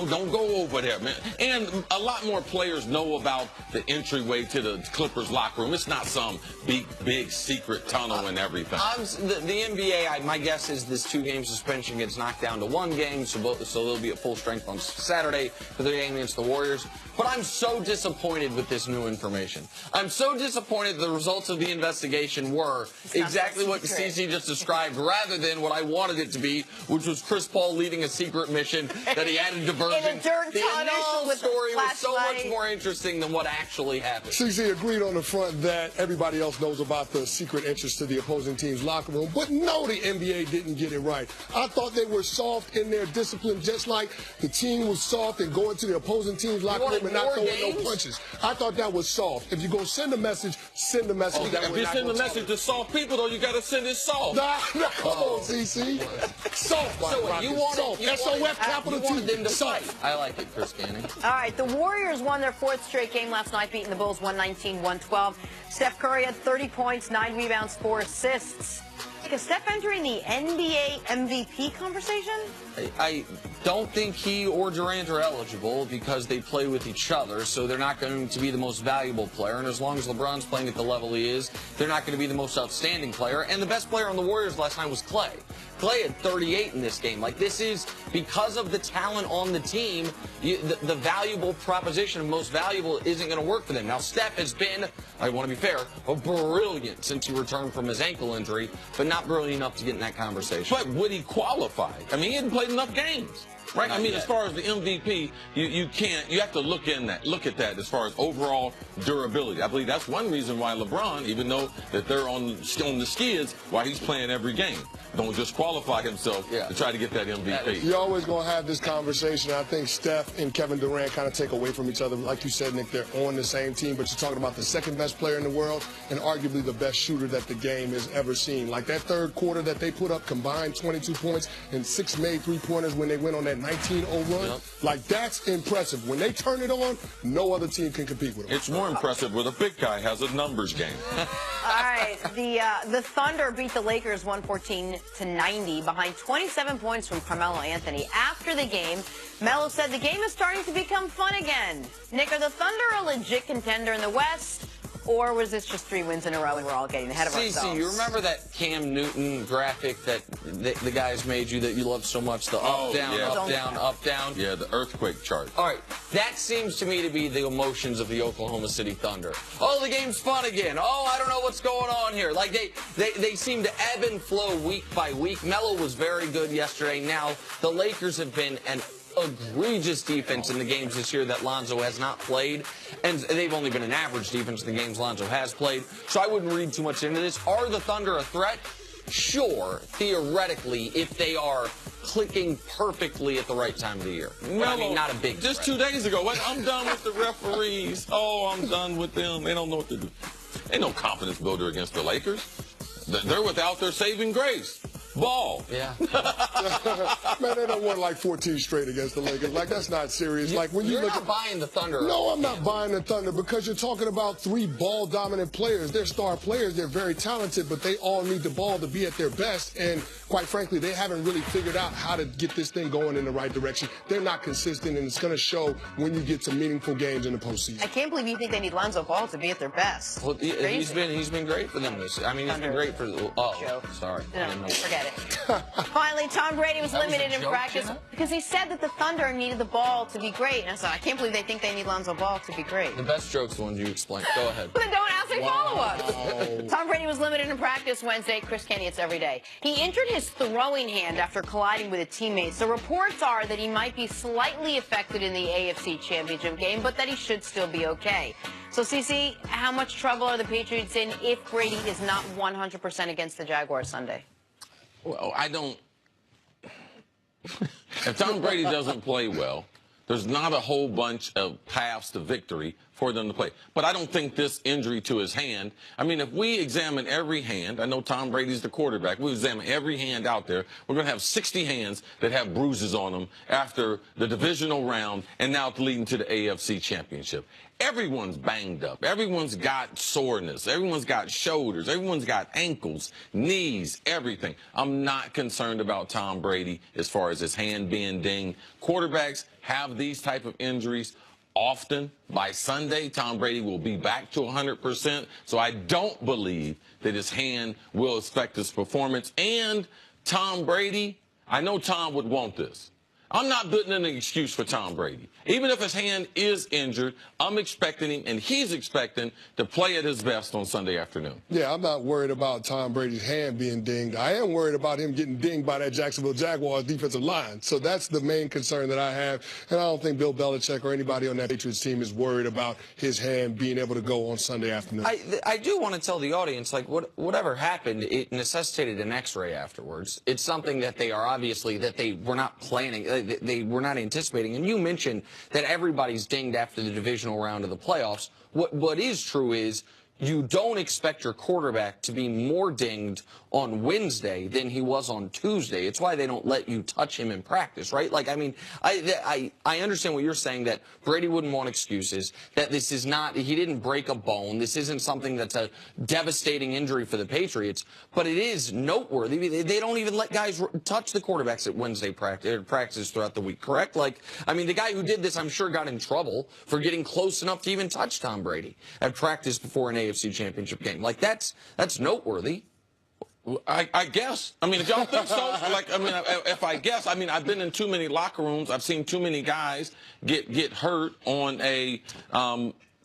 don't go over there, man. And a lot more players know about the entryway to the Clippers locker room. It's not some big secret tunnel and everything. The NBA, my guess is this 2-game suspension gets knocked down to 1 game, so they'll be at full strength on Saturday for the game against the Warriors. But I'm so disappointed with this new information. I'm so disappointed the results of the investigation were exactly what CC just described, rather than what I wanted it to be, which was Chris Paul leading a secret mission that he added diversion. In a dirt the tunnel initial with story was so much flashlight. more interesting than what actually happened. CC agreed on the front that everybody else knows about the secret entrance to the opposing team's locker room, but no, the NBA didn't get it right. I thought they were soft in their discipline, just like the team was soft in going to the opposing team's locker room and not throwing no punches. I thought that was soft. If you're going to send a message, send a message. If you send a message to soft people, though, you got to send it soft. Come on, CC. Soft. So you wanted them to soft. fight. I like it, Chris Canning. All right, the Warriors won their 4th straight game last night, beating the Bulls 119-112. Steph Curry had 30 points, 9 rebounds, 4 assists. Is Steph entering the NBA MVP conversation? I don't think he or Durant are eligible because they play with each other, so they're not going to be the most valuable player. And as long as LeBron's playing at the level he is, they're not going to be the most outstanding player. And the best player on the Warriors last night was Clay. Clay had 38 in this game. Like, this is because of the talent on the team, the valuable proposition of most valuable isn't going to work for them. Now, Steph has been, I want to be fair, brilliant since he returned from his ankle injury, but not brilliant enough to get in that conversation. But would he qualify? I mean, he hadn't played enough games. Right? I mean, as far as the MVP, you have to look at that as far as overall durability. I believe that's one reason why LeBron, even though that they're on the skids, why he's playing every game. Don't just qualify himself to try to get that MVP. You're always going to have this conversation. I think Steph and Kevin Durant kind of take away from each other. Like you said, Nick, they're on the same team, but you're talking about the 2nd best player in the world and arguably the best shooter that the game has ever seen. Like that 3rd quarter that they put up combined 22 points and 6 made 3-pointers when they went on that 19-0 run. Like, that's impressive. When they turn it on, no other team can compete with them. It's more impressive when a big guy has a numbers game. All right, the Thunder beat the Lakers 114-90 behind 27 points from Carmelo Anthony. After the game, Melo said the game is starting to become fun again. Nick, are the Thunder a legit contender in the West? Or was this just 3 wins in a row and we're all getting ahead of ourselves? You remember that Cam Newton graphic that the guys made you that you love so much? The up, down, up, down, up, down? Yeah, the earthquake chart. All right, that seems to me to be the emotions of the Oklahoma City Thunder. Oh, the game's fun again. Oh, I don't know what's going on here. Like, they seem to ebb and flow week by week. Melo was very good yesterday. Now, the Lakers have been an egregious defense in the games this year that Lonzo has not played, and they've only been an average defense in the games Lonzo has played, so I wouldn't read too much into this. Are the Thunder a threat? Sure, theoretically, if they are clicking perfectly at the right time of the year. But, I mean, not a big Just threat. 2 days ago, I'm done with the referees. Oh, I'm done with them. They don't know what to do. Ain't no confidence builder against the Lakers. They're without their saving grace. Ball. Yeah. Man, they don't won like 14 straight against the Lakers. Like, that's not serious. Like, when You're look not buying the Thunder. No, I'm not buying the Thunder because you're talking about 3 ball-dominant players. They're star players. They're very talented, but they all need the ball to be at their best. And quite frankly, they haven't really figured out how to get this thing going in the right direction. They're not consistent, and it's going to show when you get to meaningful games in the postseason. I can't believe you think they need Lonzo Ball to be at their best. Well, he's been great for them. I mean, he's been great for. Oh, sorry. No, forget it. Finally, Tom Brady was limited in practice because he said that the Thunder needed the ball to be great. And I said, I can't believe they think they need Lonzo Ball to be great. The best joke's the ones you explain. Go ahead. But then don't ask me follow-ups. Tom Brady was limited in practice Wednesday. Chris Kenny, it's every day. He injured his throwing hand after colliding with a teammate. So reports are that he might be slightly affected in the AFC Championship game, but that he should still be okay. So, CC, how much trouble are the Patriots in if Brady is not 100% against the Jaguars Sunday? Well, I don't. If Tom Brady doesn't play well, there's not a whole bunch of paths to victory for them to play. But I don't think this injury to his hand, I mean, if we examine every hand, I know Tom Brady's the quarterback, we examine every hand out there, we're going to have 60 hands that have bruises on them after the divisional round and now leading to the AFC Championship. Everyone's banged up. Everyone's got soreness. Everyone's got shoulders. Everyone's got ankles, knees, everything. I'm not concerned about Tom Brady as far as his hand being dinged. Quarterbacks have these type of injuries often. By Sunday, Tom Brady will be back to 100%. So I don't believe that his hand will affect his performance. And Tom Brady, I know Tom would want this. I'm not putting in an excuse for Tom Brady. Even if his hand is injured, I'm expecting him, and he's expecting, to play at his best on Sunday afternoon. Yeah, I'm not worried about Tom Brady's hand being dinged. I am worried about him getting dinged by that Jacksonville Jaguars defensive line. So that's the main concern that I have. And I don't think Bill Belichick or anybody on that Patriots team is worried about his hand being able to go on Sunday afternoon. I do want to tell the audience, like, whatever happened, it necessitated an X-ray afterwards. It's something that they are obviously, that they were not planning. They were not anticipating. And you mentioned that everybody's dinged after the divisional round of the playoffs. What is true is you don't expect your quarterback to be more dinged on Wednesday than he was on Tuesday. It's why they don't let you touch him in practice, right? Like, I mean, I understand what you're saying, that Brady wouldn't want excuses, that this is not, he didn't break a bone. This isn't something that's a devastating injury for the Patriots, but it is noteworthy. They don't even let guys touch the quarterbacks at Wednesday practice throughout the week, correct? Like, I mean, the guy who did this, I'm sure, got in trouble for getting close enough to even touch Tom Brady at practice before an AFC Championship game. Like, that's noteworthy. I guess. I mean, if y'all think so, like, I mean, if I guess, I mean, I've been in too many locker rooms. I've seen too many guys get hurt on a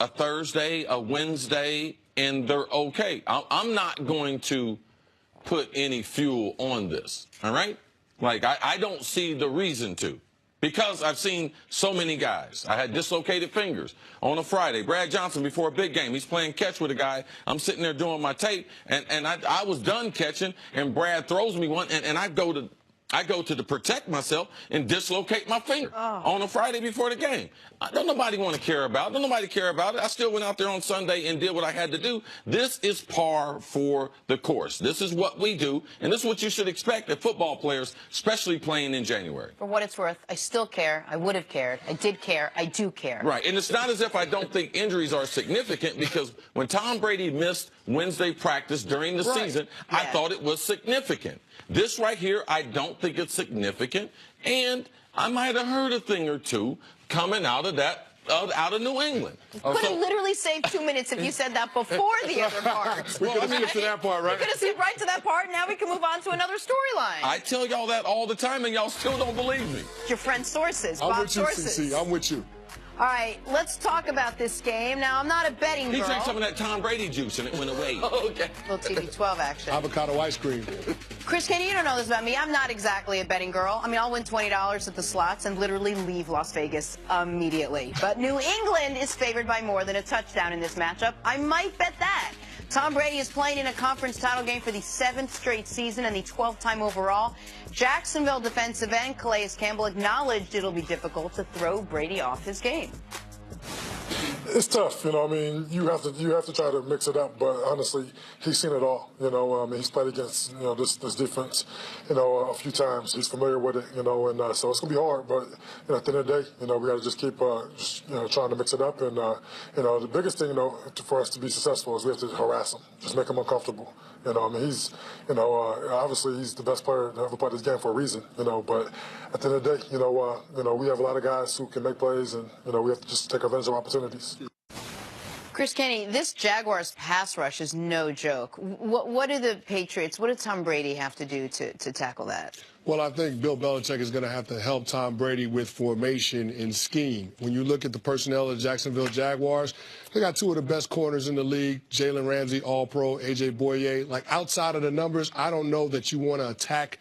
Thursday, a Wednesday, and they're okay. I'm not going to put any fuel on this, all right? Like, I don't see the reason to. Because I've seen so many guys. I had dislocated fingers on a Friday. Brad Johnson, before a big game, he's playing catch with a guy. I'm sitting there doing my tape, and I was done catching, and Brad throws me one, and I go to protect myself and dislocate my finger on a Friday before the game. Don't nobody want to care about it. Don't nobody care about it. I still went out there on Sunday and did what I had to do. This is par for the course. This is what we do, and this is what you should expect of football players, especially playing in January. For what it's worth, I still care. I would have cared. I did care. I do care. Right, and it's not as if I don't think injuries are significant, because when Tom Brady missed Wednesday practice during the season, I thought it was significant. This right here, I don't think it's significant, and I might have heard a thing or two coming out of that, out of New England. You could have literally saved 2 minutes if you said that before the other part. We could have skipped to that part, right? We could have skipped right to that part, and now we can move on to another storyline. I tell y'all that all the time, and y'all still don't believe me. Your friend's sources, I'm Bob's with you, sources. CC. I'm with you. All right, let's talk about this game. Now, I'm not a betting He girl. drank some of that Tom Brady juice, and it went away. Okay. Little TB12 action. Avocado ice cream. Chris Kenny, you don't know this about me. I'm not exactly a betting girl. I mean, I'll win $20 at the slots and literally leave Las Vegas immediately. But New England is favored by more than a touchdown in this matchup. I might bet that. Tom Brady is playing in a conference title game for the 7th straight season and the 12th time overall. Jacksonville defensive end Calais Campbell acknowledged it'll be difficult to throw Brady off his game. It's tough, you know. I mean, you have to try to mix it up. But honestly, he's seen it all. You know, I mean, he's played against this defense, a few times. He's familiar with it, and so it's gonna be hard. But at the end of the day, we got to just keep trying to mix it up. And the biggest thing, for us to be successful is we have to harass him, just make him uncomfortable. I mean, he's, obviously he's the best player to ever play this game for a reason. But at the end of the day, we have a lot of guys who can make plays, and we have to just take advantage of opportunities. Chris Kenny, this Jaguars pass rush is no joke. What do the Patriots, what did Tom Brady have to do to tackle that? Well, I think Bill Belichick is going to have to help Tom Brady with formation and scheme. When you look at the personnel of the Jacksonville Jaguars, they got two of the best corners in the league, Jalen Ramsey, All-Pro, A.J. Boye. Like, outside of the numbers, I don't know that you want to attack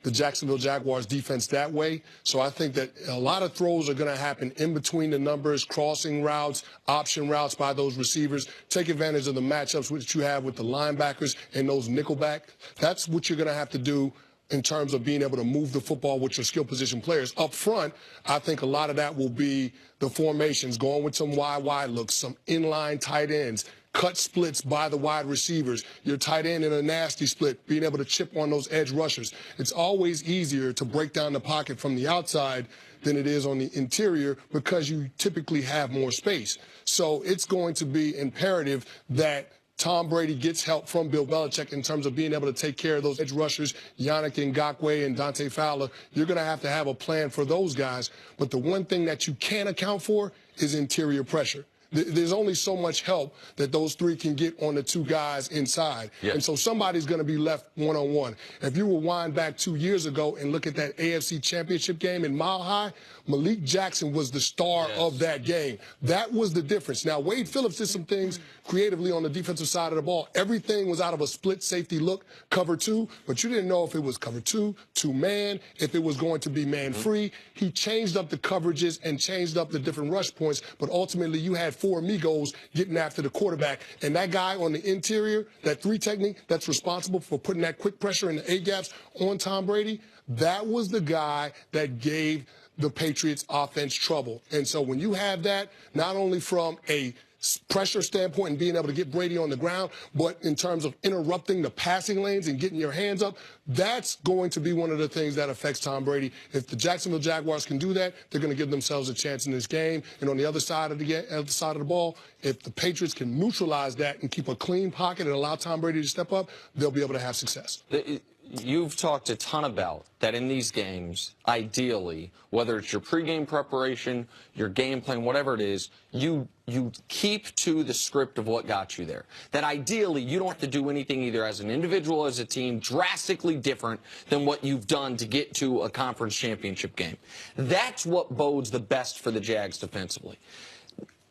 the Jacksonville Jaguars defense that way. So I think that a lot of throws are going to happen in between the numbers, crossing routes, option routes by those receivers. Take advantage of the matchups which you have with the linebackers and those nickelback. That's what you're going to have to do in terms of being able to move the football with your skill position players. Up front, I think a lot of that will be the formations, going with some YY looks, some inline tight ends, cut splits by the wide receivers, your tight end in a nasty split, being able to chip on those edge rushers. It's always easier to break down the pocket from the outside than it is on the interior because you typically have more space. So it's going to be imperative that Tom Brady gets help from Bill Belichick in terms of being able to take care of those edge rushers, Yannick Ngakoue and Dante Fowler. You're going to have a plan for those guys. But the one thing that you can't account for is interior pressure. There's only so much help that those three can get on the two guys inside. Yes. And so somebody's going to be left one-on-one. If you rewind back 2 years ago and look at that AFC Championship game in Mile High, Malik Jackson was the star of that game. That was the difference. Now, Wade Phillips did some things creatively on the defensive side of the ball. Everything was out of a split safety look, cover two, but you didn't know if it was cover two, two-man, if it was going to be man-free. He changed up the coverages and changed up the different rush points, but ultimately you had four amigos getting after the quarterback. And that guy on the interior, that three technique that's responsible for putting that quick pressure in the A-gaps on Tom Brady, that was the guy that gave the Patriots offense trouble. And so when you have that, not only from a pressure standpoint and being able to get Brady on the ground, but in terms of interrupting the passing lanes and getting your hands up, that's going to be one of the things that affects Tom Brady. If the Jacksonville Jaguars can do that, they're going to give themselves a chance in this game. And on the other side of the ball, if the Patriots can neutralize that and keep a clean pocket and allow Tom Brady to step up, they'll be able to have success. You've talked a ton about that in these games, ideally, whether it's your pregame preparation, your game plan, whatever it is, you keep to the script of what got you there. That ideally, you don't have to do anything either as an individual or as a team drastically different than what you've done to get to a conference championship game. That's what bodes the best for the Jags defensively.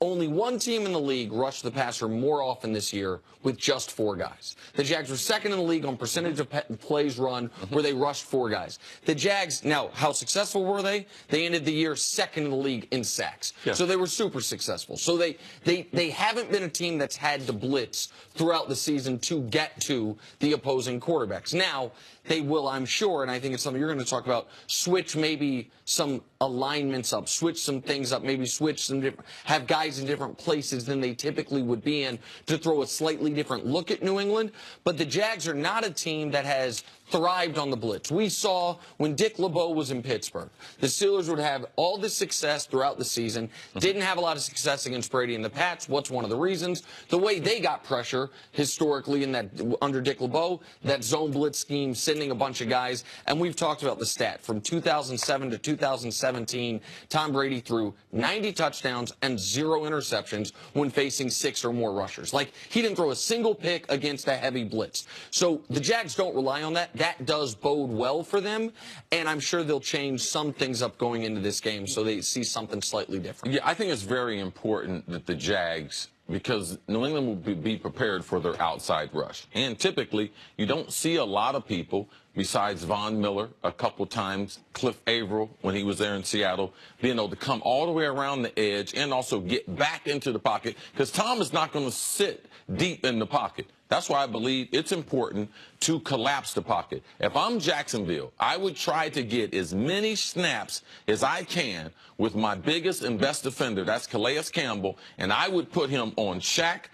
Only one team in the league rushed the passer more often this year with just 4 guys. The Jags were second in the league on percentage of plays run where they rushed 4 guys. The Jags, now, how successful were they? They ended the year second in the league in sacks. Yeah. So they were super successful. So they haven't been a team that's had to blitz throughout the season to get to the opposing quarterbacks. Now, they will, I'm sure, and I think it's something you're going to talk about, switch maybe some alignments up, switch some things up, maybe switch some different, have guys in different places than they typically would be in to throw a slightly different look at New England. But the Jags are not a team that has thrived on the blitz. We saw when Dick LeBeau was in Pittsburgh, the Steelers would have all this success throughout the season, didn't have a lot of success against Brady and the Pats. What's one of the reasons? The way they got pressure historically in that under Dick LeBeau, that zone blitz scheme, sending a bunch of guys. And we've talked about the stat. From 2007 to 2017, Tom Brady threw 90 touchdowns and 0 interceptions when facing 6 or more rushers. Like, he didn't throw a single pick against a heavy blitz. So the Jags don't rely on that. That does bode well for them, and I'm sure they'll change some things up going into this game so they see something slightly different. Yeah, I think it's very important that the Jags, because New England will be prepared for their outside rush. And typically, you don't see a lot of people, besides Von Miller a couple times, Cliff Averill when he was there in Seattle, being able to come all the way around the edge and also get back into the pocket, because Tom is not going to sit deep in the pocket. That's why I believe it's important to collapse the pocket. If I'm Jacksonville, I would try to get as many snaps as I can with my biggest and best defender, that's Calais Campbell, and I would put him on Shaq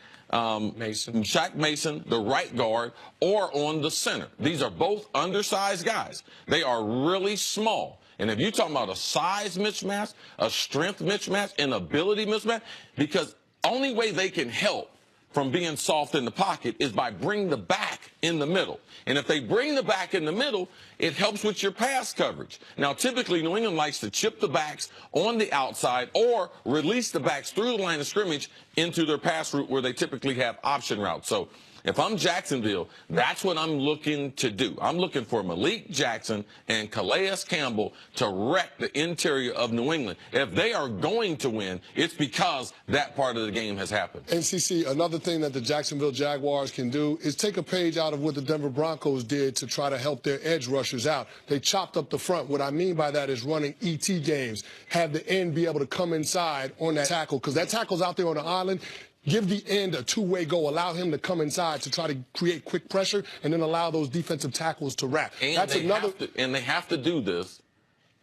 Mason, the right guard, or on the center. These are both undersized guys. They are really small. And if you're talking about a size mismatch, a strength mismatch, an ability mismatch, because only way they can help from being soft in the pocket is by bringing the back in the middle. And if they bring the back in the middle, it helps with your pass coverage. Now, typically, New England likes to chip the backs on the outside or release the backs through the line of scrimmage into their pass route where they typically have option routes. So if I'm Jacksonville, that's what I'm looking to do. I'm looking for Malik Jackson and Calais Campbell to wreck the interior of New England. If they are going to win, it's because that part of the game has happened. And CC, another thing that the Jacksonville Jaguars can do is take a page out of what the Denver Broncos did to try to help their edge rushers out. They chopped up the front. What I mean by that is running ET games. Have the end be able to come inside on that tackle, because that tackle's out there on the island. Give the end a two-way go. Allow him to come inside to try to create quick pressure, and then allow those defensive tackles to wrap. And they have to do this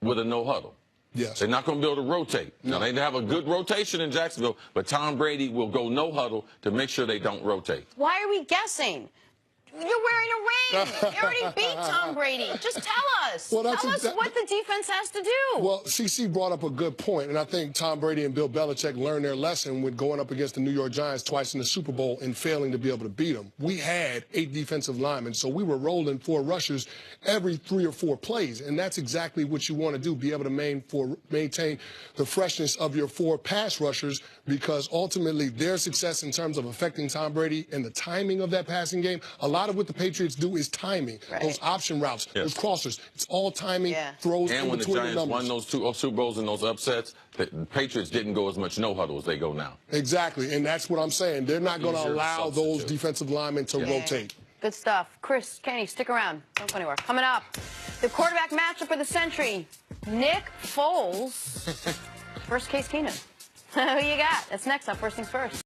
with a no huddle. Yes. They're not going to be able to rotate. Now, they have a good rotation in Jacksonville, but Tom Brady will go no huddle to make sure they don't rotate. Why are we guessing? You're wearing a ring. You already beat Tom Brady. Just tell us. Well, tell us what the defense has to do. Well, CC brought up a good point, and I think Tom Brady and Bill Belichick learned their lesson with going up against the New York Giants twice in the Super Bowl and failing to be able to beat them. We had 8 defensive linemen, so we were rolling 4 rushers every 3 or 4 plays, and that's exactly what you want to do, be able to maintain the freshness of your 4 pass rushers, because ultimately their success in terms of affecting Tom Brady and the timing of that passing game, a lot of what the Patriots do is timing. Right. Those option routes, those crossers, it's all timing, throws and in when the between the Giants numbers. won those 2 Super Bowls and those upsets, the Patriots didn't go as much no huddle as they go now. Exactly, and that's what I'm saying. They're not going to allow those defensive linemen to rotate. Good stuff. Chris, Kenny, stick around. Don't go anywhere. Coming up, the quarterback matchup of the century, Nick Foles versus Case Keenum. Who you got? That's next on First Things First.